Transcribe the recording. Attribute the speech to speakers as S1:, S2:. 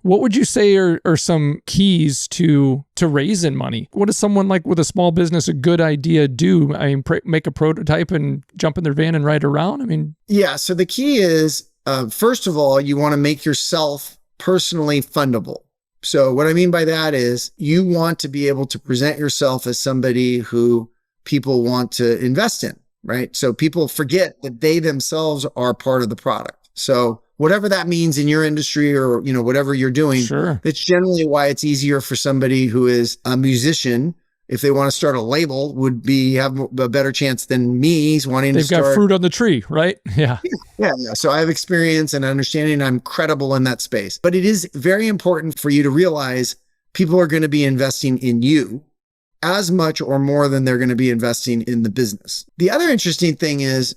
S1: What would you say are some keys to raising money? What does someone like with a small business, a good idea do? I mean, make a prototype and jump in their van and ride around? I mean,
S2: yeah. So the key is, first of all, you want to make yourself personally fundable. So what I mean by that is you want to be able to present yourself as somebody who people want to invest in, right? So people forget that they themselves are part of the product. So whatever that means in your industry or, whatever you're doing,
S1: sure.
S2: That's generally why it's easier for somebody who is a musician. If they want to start a label, have a better chance than me wanting to start.
S1: They've got fruit on the tree, right? Yeah.
S2: Yeah. So I have experience and understanding. I'm credible in that space. But it is very important for you to realize people are going to be investing in you as much or more than they're going to be investing in the business. The other interesting thing is